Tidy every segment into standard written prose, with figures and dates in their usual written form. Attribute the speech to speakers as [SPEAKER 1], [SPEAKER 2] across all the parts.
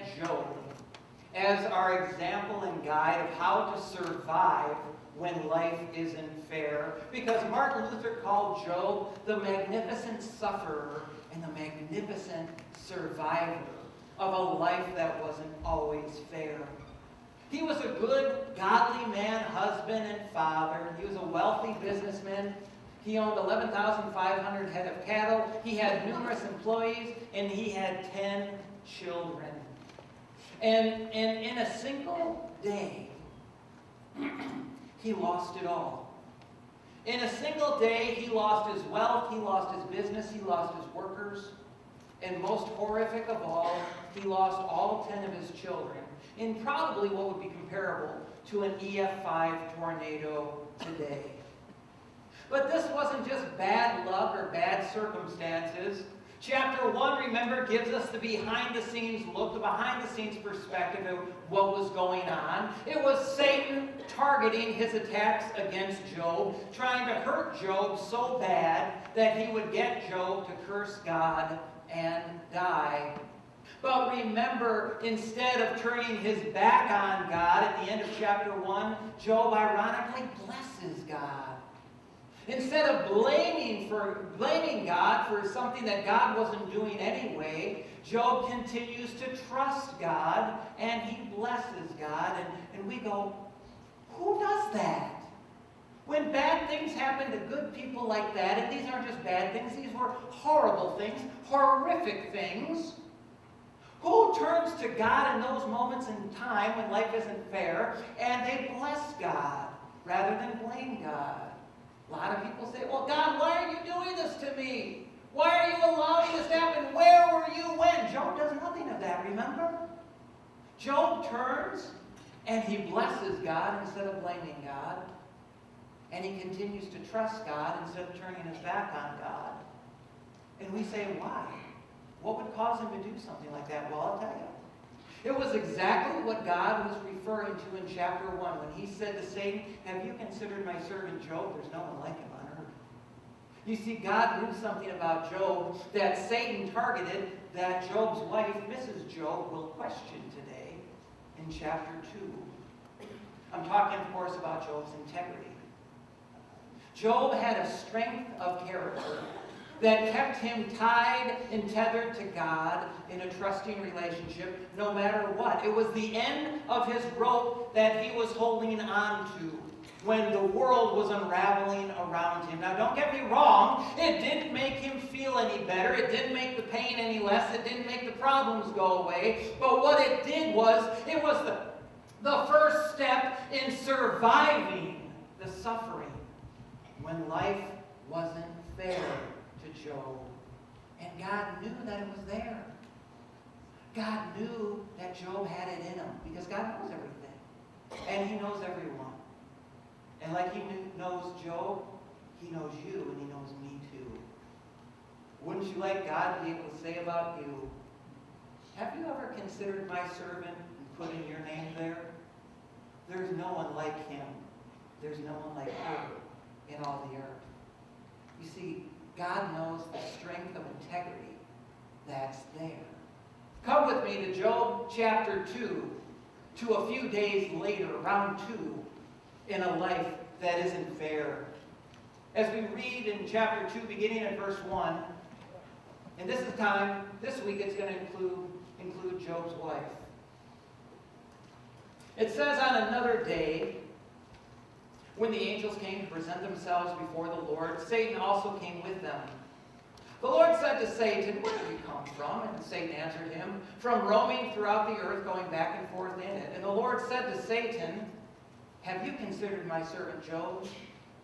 [SPEAKER 1] at Job as our example and guide of how to survive when life isn't fair. Because Martin Luther called Job the magnificent sufferer and the magnificent survivor of a life that wasn't always fair. He was a good, godly man, husband, and father. He was a wealthy businessman. He owned 11,500 head of cattle. He had numerous employees, and he had 10 children. And in a single day, he lost it all. In a single day, he lost his wealth, he lost his business, he lost his workers, and most horrific of all, he lost all 10 of his children in probably what would be comparable to an EF5 tornado today. But this wasn't just bad luck or bad circumstances. Chapter 1, remember, gives us the behind-the-scenes look, the behind-the-scenes perspective of what was going on. It was Satan targeting his attacks against Job, trying to hurt Job so bad that he would get Job to curse God and die. But remember, instead of turning his back on God at the end of chapter 1, Job ironically blesses God. Instead of blaming God for something that God wasn't doing anyway, Job continues to trust God, and he blesses God. And we go, who does that? When bad things happen to good people like that, and these aren't just bad things, these were horrible things, horrific things, who turns to God in those moments in time when life isn't fair, and they bless God rather than blame God? A lot of people say, well, God, why are you doing this to me? Why are you allowing this to happen? Where were you when? Job does nothing of that, remember? Job turns and he blesses God instead of blaming God. And he continues to trust God instead of turning his back on God. And we say, why? What would cause him to do something like that? Well, I'll tell you. It was exactly what God was referring to in chapter 1 when he said to Satan, have you considered my servant Job? There's no one like him on earth. You see, God knew something about Job that Satan targeted, that Job's wife, Mrs. Job, will question today in chapter 2. I'm talking, of course, about Job's integrity. Job had a strength of character that kept him tied and tethered to God in a trusting relationship no matter what. It was the end of his rope that he was holding on to when the world was unraveling around him. Now, don't get me wrong, it didn't make him feel any better. It didn't make the pain any less. It didn't make the problems go away. But what it did was, it was the first step in surviving the suffering when life wasn't fair to Job. And God knew that it was there. God knew that Job had it in him because God knows everything. And he knows everyone. And like he knows Job, he knows you and he knows me too. Wouldn't you like God to be able to say about you, have you ever considered my servant and put in your name there? There's no one like him. There's no one like her in all the earth. You see, God knows the strength of integrity that's there. Come with me to Job chapter 2, to a few days later, round 2, in a life that isn't fair. As we read in chapter 2, beginning at verse 1, and this week it's going to include Job's wife. It says, on another day, when the angels came to present themselves before the Lord, Satan also came with them. The Lord said to Satan, where have you come from? And Satan answered him, from roaming throughout the earth, going back and forth in it. And the Lord said to Satan, have you considered my servant Job?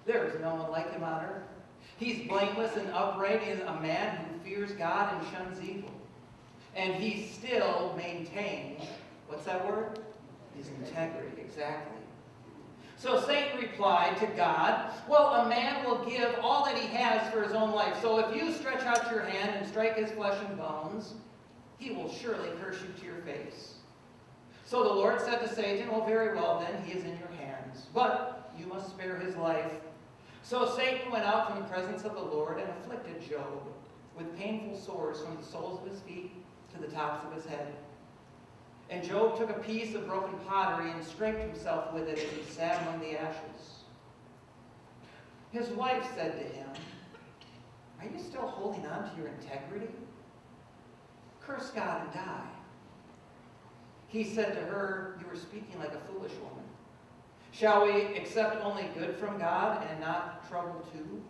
[SPEAKER 1] There is no one like him on earth. He's blameless and upright, and a man who fears God and shuns evil. And he still maintains, what's that word? His integrity, exactly. So Satan replied to God, well, a man will give all that he has for his own life. So if you stretch out your hand and strike his flesh and bones, he will surely curse you to your face. So the Lord said to Satan, well, very well then, he is in your hands. But you must spare his life. So Satan went out from the presence of the Lord and afflicted Job with painful sores from the soles of his feet to the tops of his head. And Job took a piece of broken pottery and scraped himself with it as he sat among the ashes. His wife said to him, "Are you still holding on to your integrity? Curse God and die." He said to her, "You were speaking like a foolish woman. Shall we accept only good from God and not trouble too?"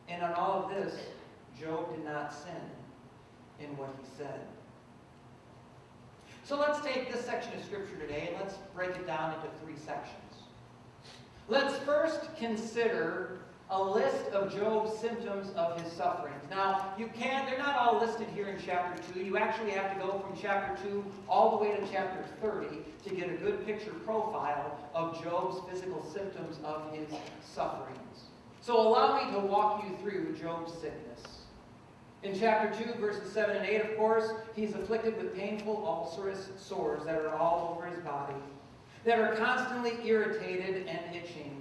[SPEAKER 1] And on all of this, Job did not sin in what he said. So let's take this section of Scripture today and let's break it down into 3 sections. Let's first consider a list of Job's symptoms of his sufferings. Now, they're not all listed here in chapter 2. You actually have to go from chapter 2 all the way to chapter 30 to get a good picture profile of Job's physical symptoms of his sufferings. So allow me to walk you through Job's sickness. In chapter 2, verses 7 and 8, of course, he's afflicted with painful ulcerous sores that are all over his body, that are constantly irritated and itching.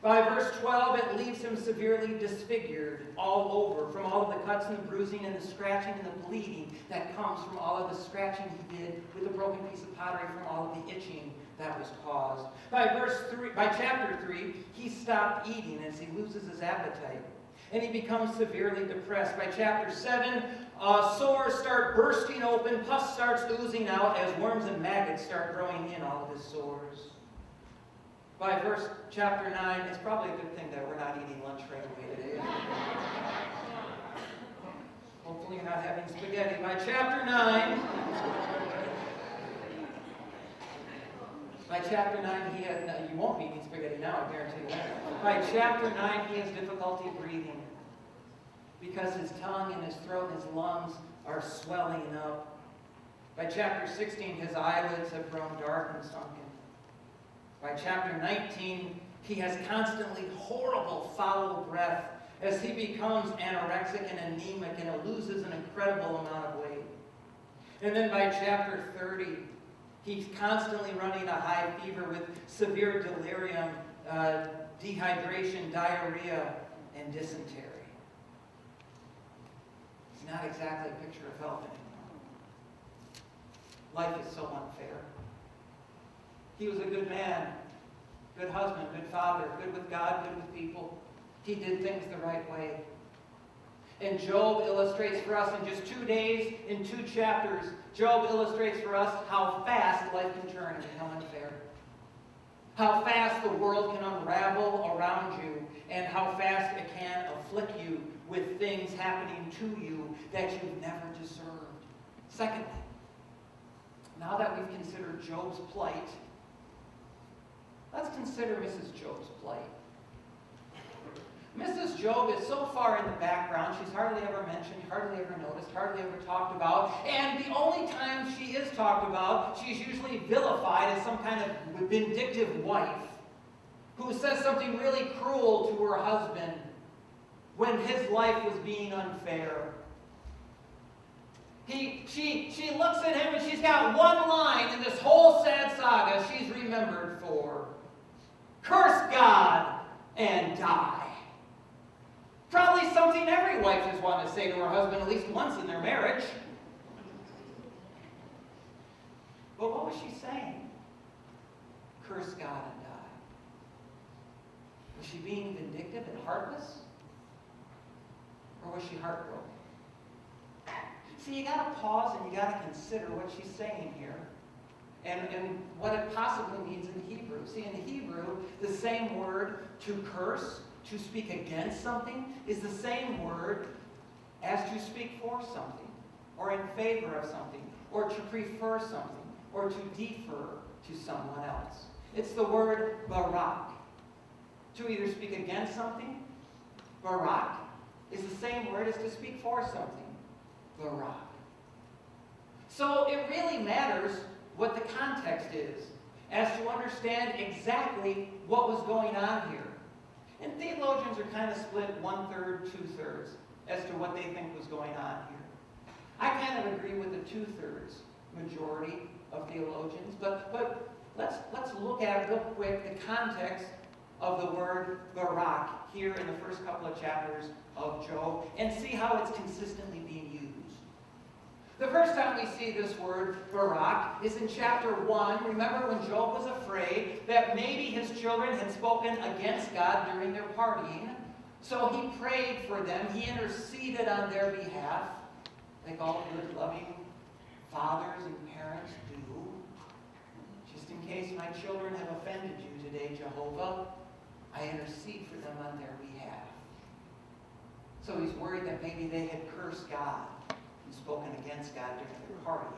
[SPEAKER 1] By verse 12, it leaves him severely disfigured all over from all of the cuts and the bruising and the scratching and the bleeding that comes from all of the scratching he did with the broken piece of pottery, from all of the itching that was caused. By chapter 3, he stopped eating as he loses his appetite, and he becomes severely depressed. By chapter 7, sores start bursting open, pus starts oozing out as worms and maggots start growing in all of his sores. By chapter 9, it's probably a good thing that we're not eating lunch right away today. Hopefully you're not having spaghetti. By chapter 9, you won't be eating spaghetti now, I guarantee you that. By chapter 9, he has difficulty breathing because his tongue and his throat and his lungs are swelling up. By chapter 16, his eyelids have grown dark and sunken. By chapter 19, he has constantly horrible foul breath as he becomes anorexic and anemic and loses an incredible amount of weight. And then by chapter 30, he's constantly running a high fever with severe delirium, dehydration, diarrhea, and dysentery. It's not exactly a picture of health anymore. Life is so unfair. He was a good man, good husband, good father, good with God, good with people. He did things the right way. And Job illustrates for us in just 2 days, in 2 chapters, Job illustrates for us how fast life can turn and become unfair. How fast the world can unravel around you, and how fast it can afflict you with things happening to you that you've never deserved. Secondly, now that we've considered Job's plight, let's consider Mrs. Job's plight. Mrs. Job is so far in the background, she's hardly ever mentioned, hardly ever noticed, hardly ever talked about, and the only time she is talked about, she's usually vilified as some kind of vindictive wife who says something really cruel to her husband when his life was being unfair. She looks at him and she's got one line in this whole sad saga she's remembered for. Curse God and die. Probably something every wife has wanted to say to her husband at least once in their marriage. But what was she saying? Curse God and die. Was she being vindictive and heartless? Or was she heartbroken? See, you got to pause and you got to consider what she's saying here. And what it possibly means in Hebrew. See, in Hebrew, the same word to curse, to speak against something, is the same word as to speak for something, or in favor of something, or to prefer something, or to defer to someone else. It's the word barak. To either speak against something, barak, is the same word as to speak for something, barak. So it really matters what the context is as to understand exactly what was going on here. And theologians are kind of split 1/3, 2/3 as to what they think was going on here. I kind of agree with the 2/3 majority of theologians, but let's look at real quick the context of the word barak here in the first couple of chapters of Job and see how it's consistently being used. The first time we see this word, Barak, is in chapter 1. Remember when Job was afraid that maybe his children had spoken against God during their partying. So he prayed for them. He interceded on their behalf, like all good, loving fathers and parents do. Just in case my children have offended you today, Jehovah, I intercede for them on their behalf. So he's worried that maybe they had cursed God and spoken against God during their partying.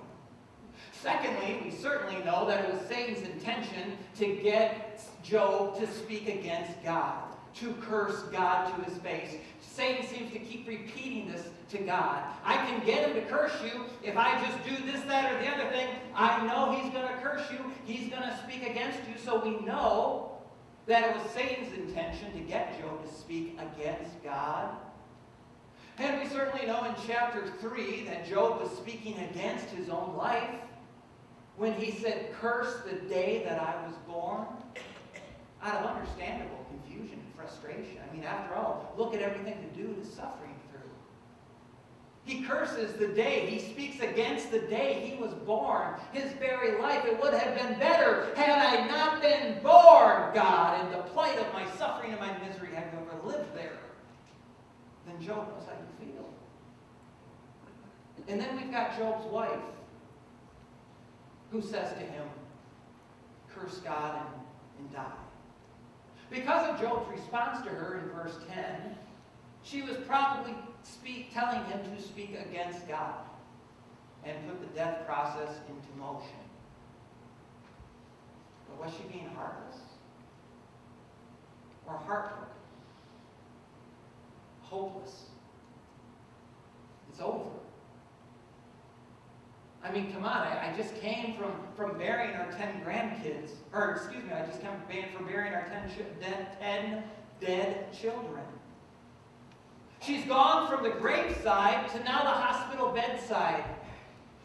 [SPEAKER 1] Secondly, we certainly know that it was Satan's intention to get Job to speak against God, to curse God to his face. Satan seems to keep repeating this to God. I can get him to curse you if I just do this, that, or the other thing. I know he's going to curse you. He's going to speak against you. So we know that it was Satan's intention to get Job to speak against God. And we certainly know in chapter 3 that Job was speaking against his own life when he said, "Curse the day that I was born," out of understandable confusion and frustration. I mean, after all, look at everything the dude is suffering through. He curses the day. He speaks against the day he was born. His very life. It would have been better had I not been born, God, in the plight of my suffering and my misery. Have you ever lived there? Then Job knows how you feel. And then we've got Job's wife, who says to him, "Curse God and die." Because of Job's response to her in verse 10, she was probably telling him to speak against God and put the death process into motion. But was she being heartless? Or heartbroken? Hopeless? It's over. I mean, come on, I just came from burying our 10 grandkids. Or, excuse me, I just came from burying our 10 dead children. She's gone from the graveside to now the hospital bedside,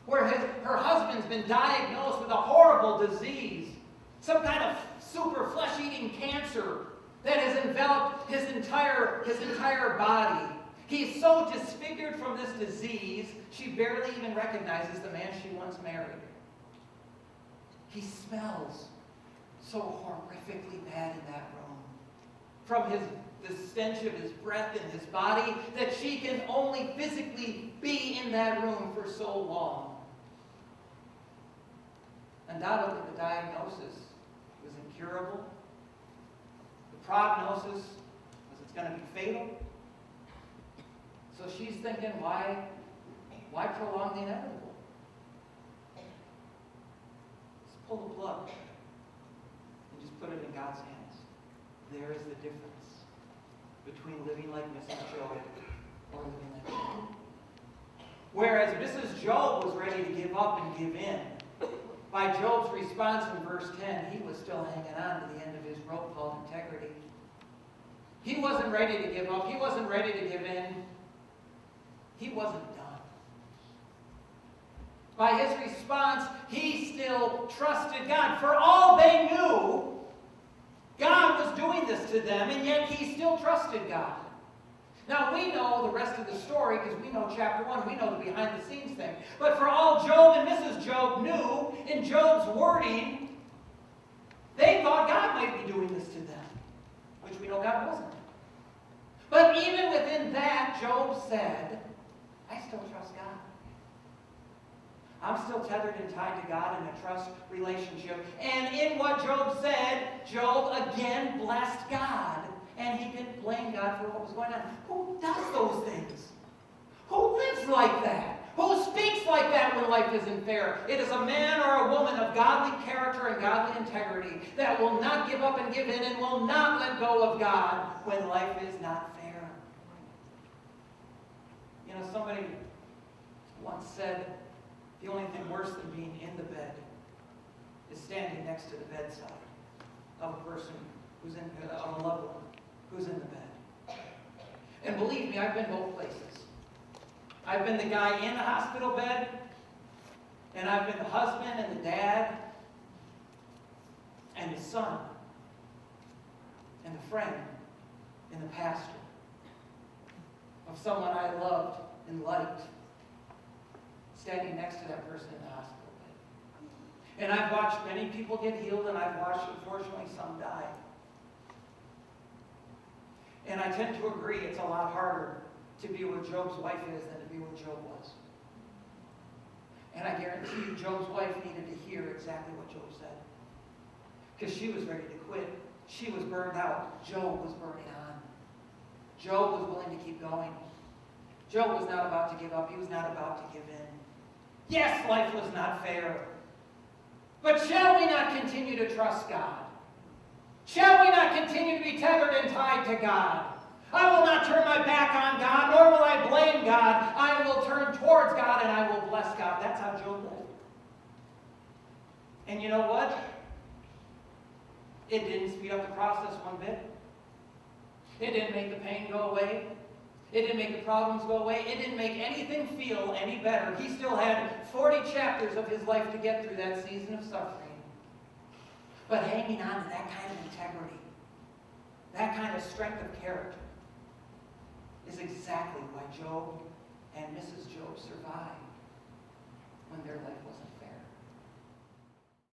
[SPEAKER 1] where her husband's been diagnosed with a horrible disease, some kind of super flesh-eating cancer that has enveloped his entire body. He's so disfigured from this disease, she barely even recognizes the man she once married. He smells so horrifically bad in that room, from the stench of his breath in his body, that she can only physically be in that room for so long. Undoubtedly, the diagnosis was incurable. The prognosis was it's going to be fatal. So she's thinking, why prolong the inevitable? Let's pull the plug and just put it in God's hands. There is the difference between living like Mrs. Job or living like Job. Whereas Mrs. Job was ready to give up and give in, by Job's response in verse 10, he was still hanging on to the end of his rope called integrity. He wasn't ready to give up. He wasn't ready to give in. He wasn't done. By his response, he still trusted God. For all they knew, God was doing this to them, and yet he still trusted God. Now, we know the rest of the story because we know chapter 1. We know the behind-the-scenes thing. But for all Job and Mrs. Job knew, in Job's wording, they thought God might be doing this to them, which we know God wasn't. But even within that, Job said, I still trust God. I'm still tethered and tied to God in a trust relationship. And in what Job said, Job again blessed God. And he didn't blame God for what was going on. Who does those things? Who lives like that? Who speaks like that when life isn't fair? It is a man or a woman of godly character and godly integrity that will not give up and give in and will not let go of God when life is not fair. You know, somebody once said, the only thing worse than being in the bed is standing next to the bedside of a person of a loved one who's in the bed. And believe me, I've been both places. I've been the guy in the hospital bed, and I've been the husband and the dad and the son and the friend and the pastor of someone I loved and liked, standing next to that person in the hospital bed. And I've watched many people get healed, and I've watched, unfortunately, some die. And I tend to agree it's a lot harder to be where Job's wife is than to be where Job was. And I guarantee you, Job's wife needed to hear exactly what Job said. Because she was ready to quit. She was burned out. Job was burning on. Job was willing to keep going. Job was not about to give up. He was not about to give in. Yes, life was not fair. But shall we not continue to trust God? Shall we not continue to be tethered and tied to God? I will not turn my back on God, nor will I blame God. I will turn towards God, and I will bless God. That's how Job lived. And you know what? It didn't speed up the process one bit. It didn't make the pain go away. It didn't make the problems go away. It didn't make anything feel any better. He still had 40 chapters of his life to get through that season of suffering. But hanging on to that kind of integrity, that kind of strength of character, is exactly why Job and Mrs. Job survived when their life wasn't